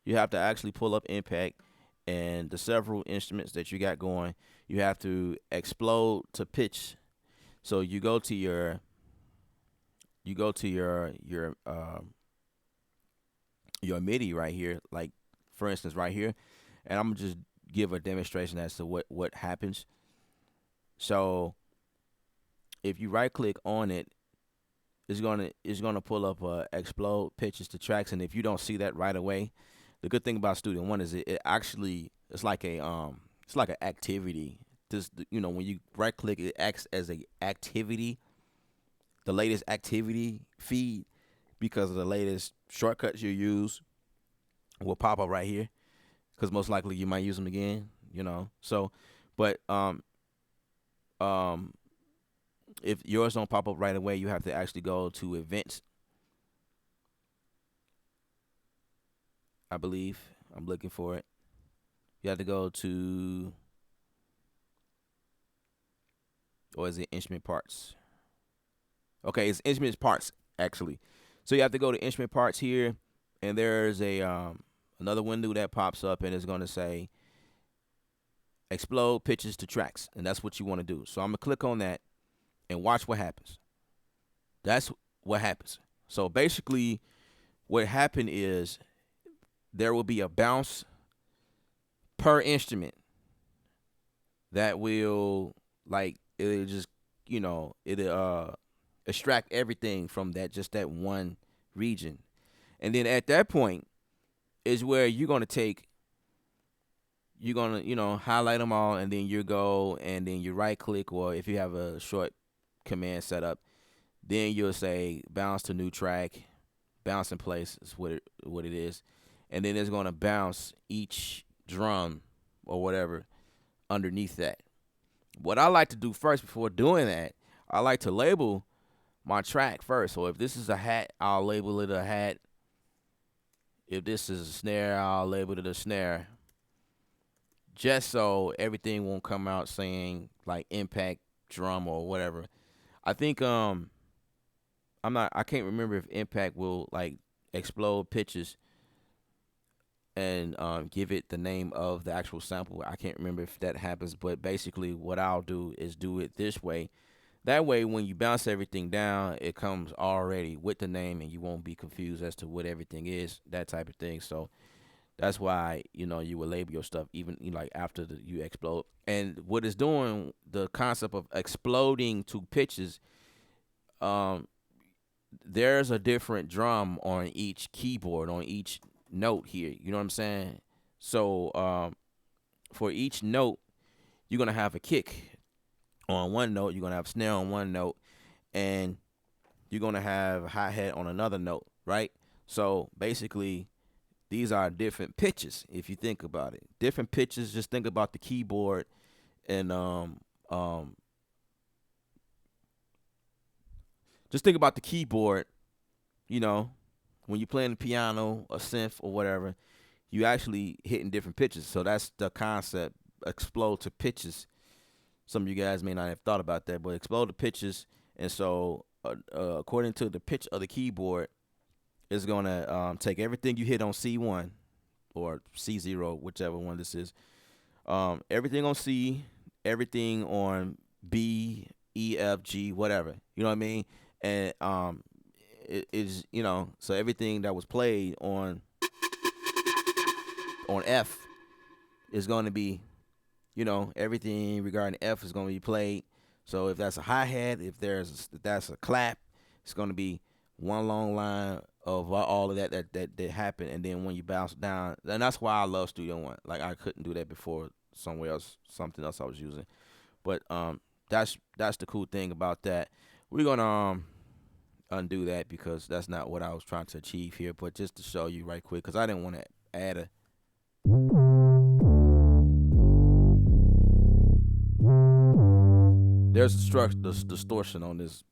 Speaker 1: you have to actually pull up impact and the several instruments that you got going. You have to explode to pitch. So you go to your MIDI right here, like for instance right here, and I'm gonna just give a demonstration as to what happens. So if you right click on it, it's gonna pull up explode pitches to tracks, and if you don't see that right away, the good thing about Studio One is it actually it's like an activity. This when you right click, it acts as a activity, the latest activity feed because of the latest shortcuts you use will pop up right here because most likely you might use them again. So, but um, if yours don't pop up right away, you have to actually go to events. I believe I'm looking for it. You have to go to or is it instrument parts? Okay, it's instrument parts actually. So you have to go to instrument parts here, and there's a another window that pops up, and it's going to say explode pitches to tracks, and that's what you want to do. So I'm gonna click on that and watch what happens. That's what happens. So basically, what happened is there will be a bounce per instrument that will like it'll just it'll extract everything from that one region, and then at that point is where you're gonna highlight them all, and then you go and then you right click, or if you have a short command set up, then you'll say bounce to new track, bounce in place is what it is, and then it's gonna bounce each drum or whatever underneath that. What I like to do first before doing that, I like to label my track first. So if this is a hat, I'll label it a hat. If this is a snare, I'll label it a snare. Just so everything won't come out saying like impact drum or whatever. I think I can't remember if impact will like explode pitches and give it the name of the actual sample. I can't remember if that happens, but basically what I'll do is do it this way. That way, when you bounce everything down, it comes already with the name, and you won't be confused as to what everything is, that type of thing. So that's why you will label your stuff even like after you explode. And what it's doing, the concept of exploding to pitches, there's a different drum on each keyboard, on each note here. You know what I'm saying? So for each note, you're gonna have a kick on one note, you're gonna have snare on one note, and you're gonna have hi-hat on another note, right? So basically, these are different pitches if you think about it. Different pitches. Just think about the keyboard, and just think about the keyboard. When you're playing the piano, a synth, or whatever, you actually hitting different pitches. So that's the concept. Explode to pitches. Some of you guys may not have thought about that, but explode to pitches. And so, according to the pitch of the keyboard, it's gonna take everything you hit on C1 or C0, whichever one this is. Everything on C, everything on B, E, F, G, whatever. You know what I mean? And it is so everything that was played on F is going to be everything regarding F is going to be played. So if that's a hi-hat, if that's a clap, it's going to be one long line of all of that happened. And then when you bounce down, and that's why I love Studio One. Like I couldn't do that before somewhere else, something else I was using. But that's the cool thing about that. We're gonna undo that because that's not what I was trying to achieve here. But just to show you right quick, because I didn't want to add a. There's the distortion on this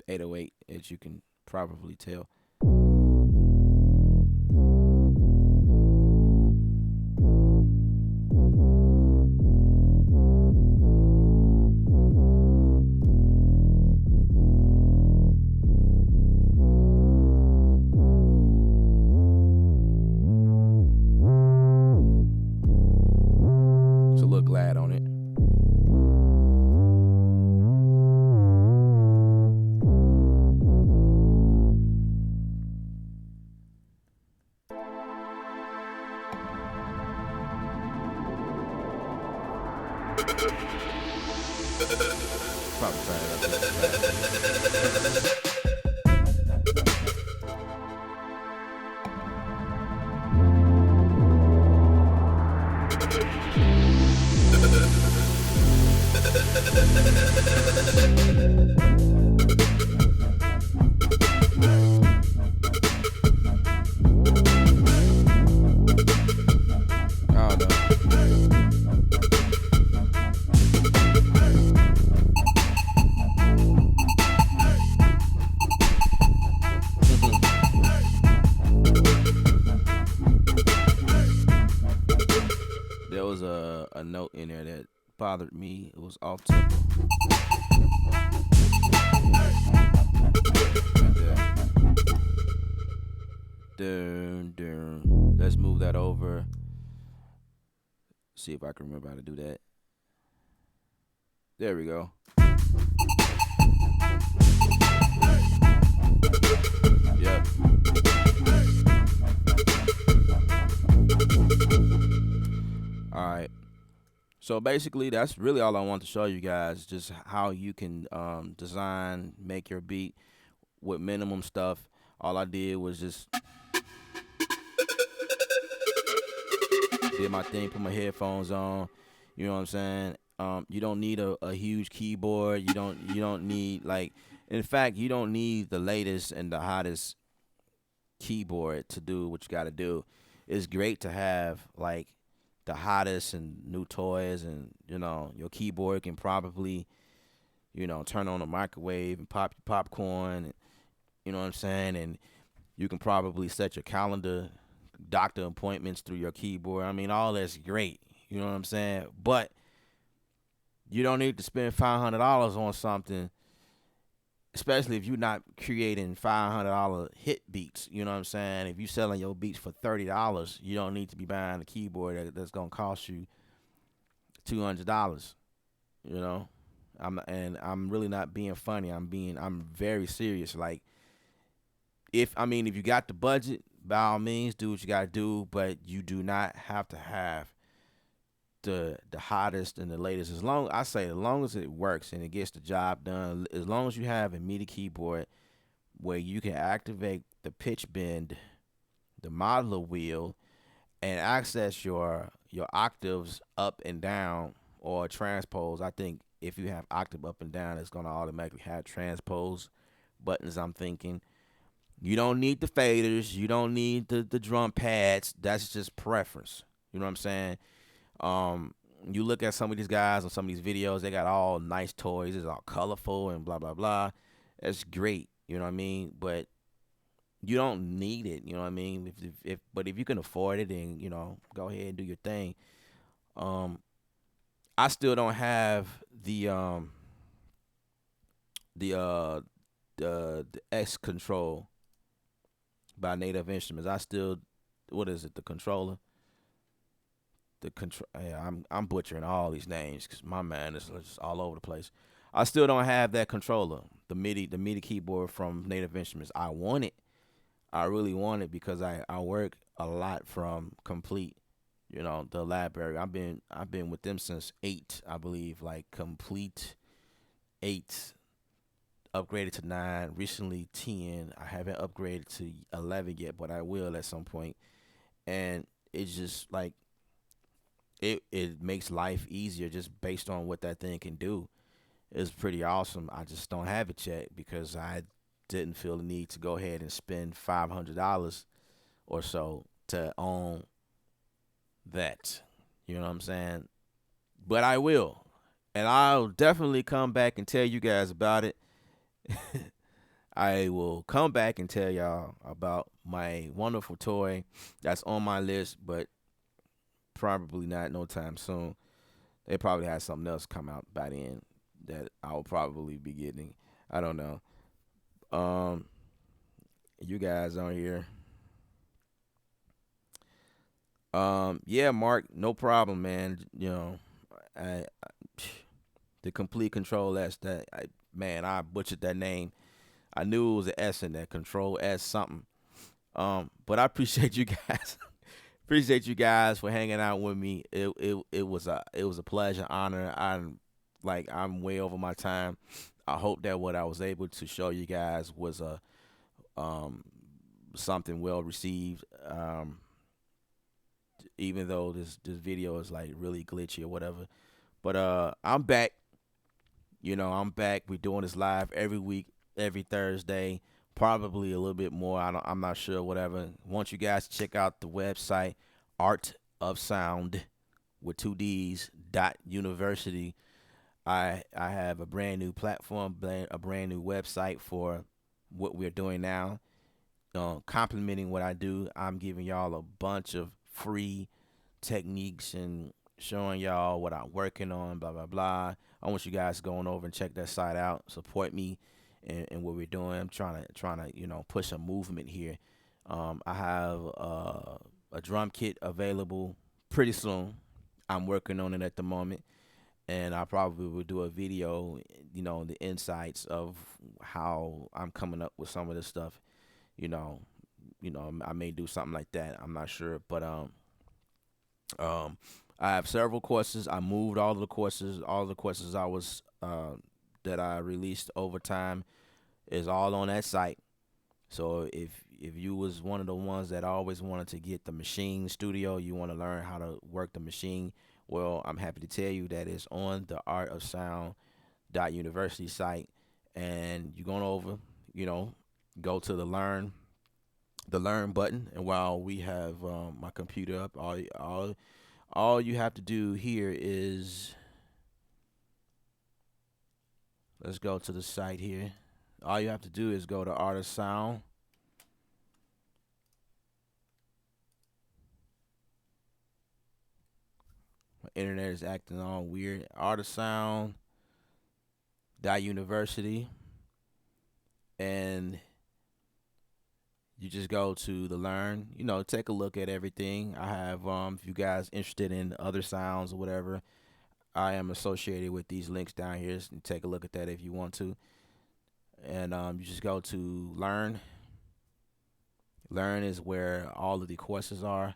Speaker 1: 808, as you can probably tell. It's a little glad on it. Probably try it up. There was a note in there that bothered me. It was off tempo. Dun, dun. Let's move that over. See if I can remember how to do that. There we go. Yep. All right. So basically, that's really all I want to show you guys. Just how you can design, make your beat with minimum stuff. All I did was just did my thing, put my headphones on. You know what I'm saying? You don't need a huge keyboard. You don't need like. In fact, you don't need the latest and the hottest keyboard to do what you got to do. It's great to have like the hottest and new toys, and your keyboard can probably turn on a microwave and pop your popcorn. And, you know what I'm saying? And you can probably set your calendar, doctor appointments through your keyboard. I mean, all that's great. You know what I'm saying? But you don't need to spend $500 on something, especially if you're not creating $500 hit beats. You know what I'm saying? If you're selling your beats for $30, you don't need to be buying a keyboard that's gonna cost you $200. You know, I'm really not being funny. I'm very serious. Like, if you got the budget, by all means, do what you gotta do. But you do not have to have the hottest and the latest. As long as it works and it gets the job done. As long as you have a MIDI keyboard where you can activate the pitch bend, the modular wheel, and access your octaves up and down or transpose. I think if you have octave up and down, it's gonna automatically have transpose buttons. I'm thinking. You don't need the faders. You don't need the drum pads. That's just preference. You know what I'm saying? You look at some of these guys on some of these videos, they got all nice toys. It's all colorful and blah, blah, blah. That's great. You know what I mean? But you don't need it. You know what I mean? But if you can afford it, then, go ahead and do your thing. I still don't have the X Control by Native Instruments. What is it? The controller. Yeah, I'm butchering all these names because my man is just all over the place. I still don't have that controller, the MIDI keyboard from Native Instruments. I want it. I really want it because I work a lot from Complete, the library. I've been with them since 8, I believe, like Complete 8, upgraded to 9, recently 10. I haven't upgraded to 11 yet, but I will at some point. And it's just like it makes life easier just based on what that thing can do. It's pretty awesome. I just don't have it yet because I didn't feel the need to go ahead and spend $500 or so to own that. You know what I'm saying? But I will. And I'll definitely come back and tell you guys about it. I will come back and tell y'all about my wonderful toy that's on my list, but probably not no time soon. They probably have something else come out by then that I'll probably be getting. I don't know. You guys on here. Yeah, Mark, no problem, man. I the Complete Control S. I butchered that name. I knew it was an S in there. Control S something. But I appreciate you guys. Appreciate you guys for hanging out with me. It was a pleasure, honor. I'm way over my time. I hope that what I was able to show you guys was something well received. Even though this video is like really glitchy or whatever, but I'm back. I'm back. We're doing this live every week, every Thursday. Probably a little bit more. I'm not sure. Whatever. Want you guys to check out the website, Art of Sound with 2Ds .university. I have a brand new platform, a brand new website for what we're doing now. Complimenting what I do, I'm giving y'all a bunch of free techniques and showing y'all what I'm working on, blah blah blah. I want you guys going over and check that site out, support me in what we're doing. I'm trying to push a movement here. I have a drum kit available pretty soon. I'm working on it at the moment, and I probably will do a video, the insights of how I'm coming up with some of this stuff. You know, I may do something like that. I'm not sure, but um, I have several courses. I moved all of the courses. All the courses I was that I released over time is all on that site. So if you was one of the ones that always wanted to get the machine studio, you want to learn how to work the machine. Well, I'm happy to tell you that it's on the Art of Sound University site, and you're going over, you know, go to the learn button, and while we have my computer up, all you have to do here is let's go to the site here. All you have to do is go to Art of Sound. My internet is acting all weird. Art of Sound University, and you just go to the learn. Take a look at everything. I have if you guys interested in other sounds or whatever, I am associated with these links down here. So take a look at that if you want to. And you just go to learn. Learn is where all of the courses are.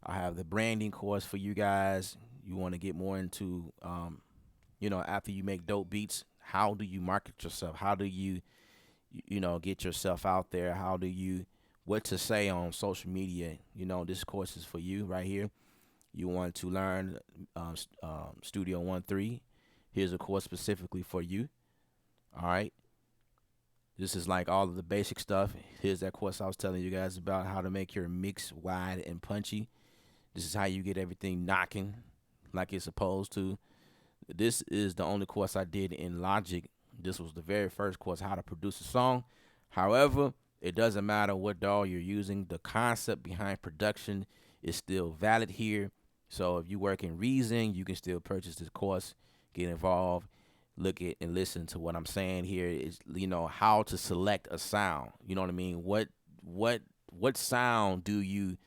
Speaker 1: I have the branding course for you guys. You want to get more into, after you make dope beats, how do you market yourself? How do you, get yourself out there? How do you, what to say on social media? This course is for you right here. You want to learn Studio 1-3. Here's a course specifically for you. All right. This is like all of the basic stuff. Here's that course I was telling you guys about, how to make your mix wide and punchy. This is how you get everything knocking like it's supposed to. This is the only course I did in Logic. This was the very first course, how to produce a song. However, it doesn't matter what DAW you're using. The concept behind production is still valid here. So if you work in Reason, you can still purchase this course, get involved, look at and listen to what I'm saying here. Is how to select a sound. You know what I mean? What sound do you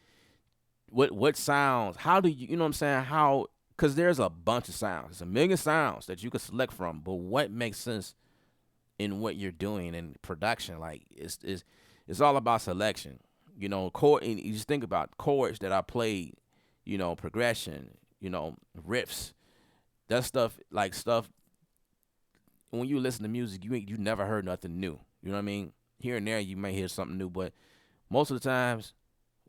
Speaker 1: what sounds? How do you know what I'm saying? How, because there's a bunch of sounds. There's a million sounds that you could select from, but what makes sense in what you're doing in production? Like it's all about selection. Chord. And you just think about chords that I played. Progression. Riffs. That stuff, like stuff. When you listen to music, you never heard nothing new. You know what I mean? Here and there, you may hear something new, but most of the times,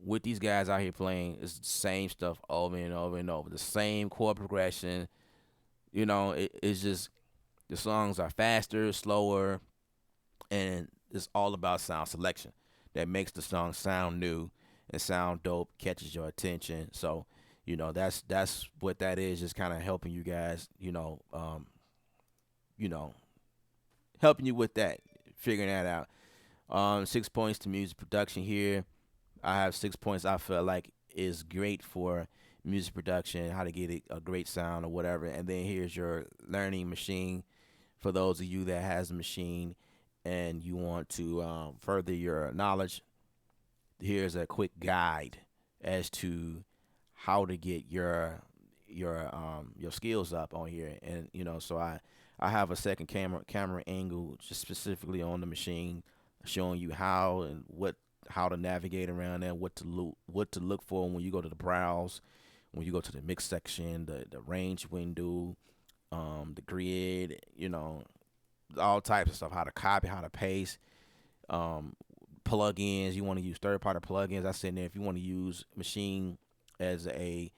Speaker 1: with these guys out here playing, it's the same stuff over and over and over. The same chord progression. It's just the songs are faster, slower, and it's all about sound selection that makes the song sound new and sound dope, catches your attention. So, that's what that is, just kind of helping you guys, you know, helping you with that, figuring that out. 6 points to music production here. I have 6 points I feel like is great for music production, how to get a great sound or whatever. And then here's your learning machine for those of you that has a machine and you want to further your knowledge. Here's a quick guide as to how to get your skills up on here. And so I have a second camera angle just specifically on the machine, showing you how to navigate around there, what to look for when you go to the browse, when you go to the mix section, the range window, the grid, all types of stuff, how to copy, how to paste, plugins. You want to use third-party plugins. I said there, if you want to use machine as a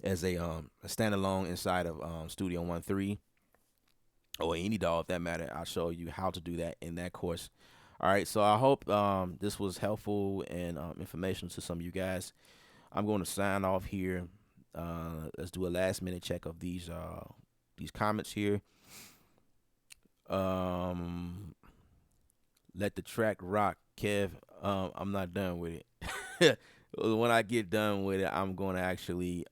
Speaker 1: standalone inside of Studio 1-3 or any DAW, if that matter, I'll show you how to do that in that course. All right, so I hope this was helpful and informational to some of you guys. I'm going to sign off here. Let's do a last minute check of these comments here. Let the track rock, Kev. I'm not done with it. when I get done with it, I'm going to actually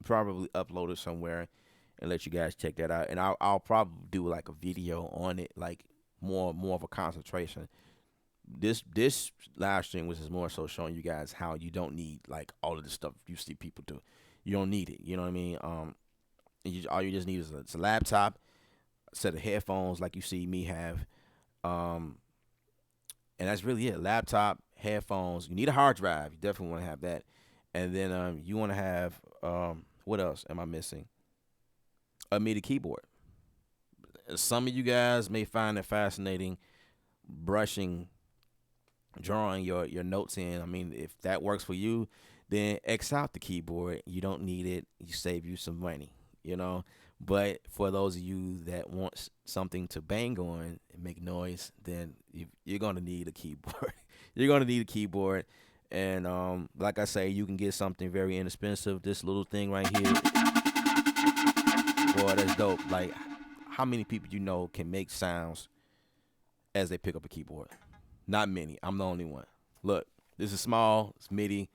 Speaker 1: probably upload it somewhere and let you guys check that out. And I'll probably do like a video on it, like more of a concentration. This live stream was just more so showing you guys how you don't need like all of the stuff you see people do. You don't need it. You know what I mean? All you just need is a laptop, a set of headphones like you see me have, um, and that's really it. Laptop, headphones. You need a hard drive. You definitely want to have that, and then you want to have what else am I missing? A MIDI keyboard. Some of you guys may find it fascinating brushing, drawing your notes in. I mean, if that works for you, then X out the keyboard. You don't need it. You save you some money, you know. But for those of you that want something to bang on and make noise, then you're gonna need a keyboard. You're gonna need a keyboard, and like I say, you can get something very inexpensive. This little thing right here, boy, that's dope. Like, how many people you know can make sounds as they pick up a keyboard? Not many. I'm the only one. Look, this is small. It's MIDI.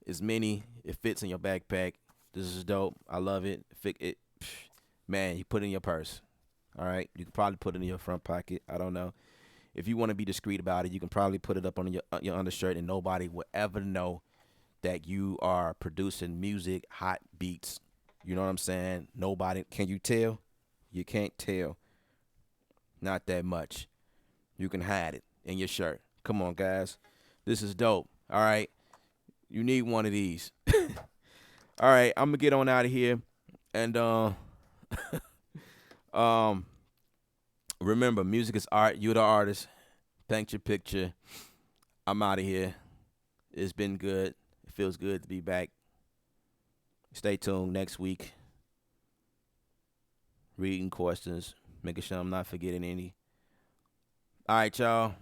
Speaker 1: It's mini. It fits in your backpack. This is dope. I love it. Man, you put it in your purse. All right. You can probably put it in your front pocket. I don't know. If you want to be discreet about it, you can probably put it up on your undershirt, and nobody will ever know that you are producing music, hot beats. You know what I'm saying? Nobody. Can you tell? You can't tell. Not that much. You can hide it in your shirt. Come on, guys. This is dope. All right. You need one of these. All right. I'm gonna get on out of here. And remember, music is art. You're the artist. Paint your picture. I'm out of here. It's been good. It feels good to be back. Stay tuned next week. Reading questions. Making sure I'm not forgetting any. All right, y'all.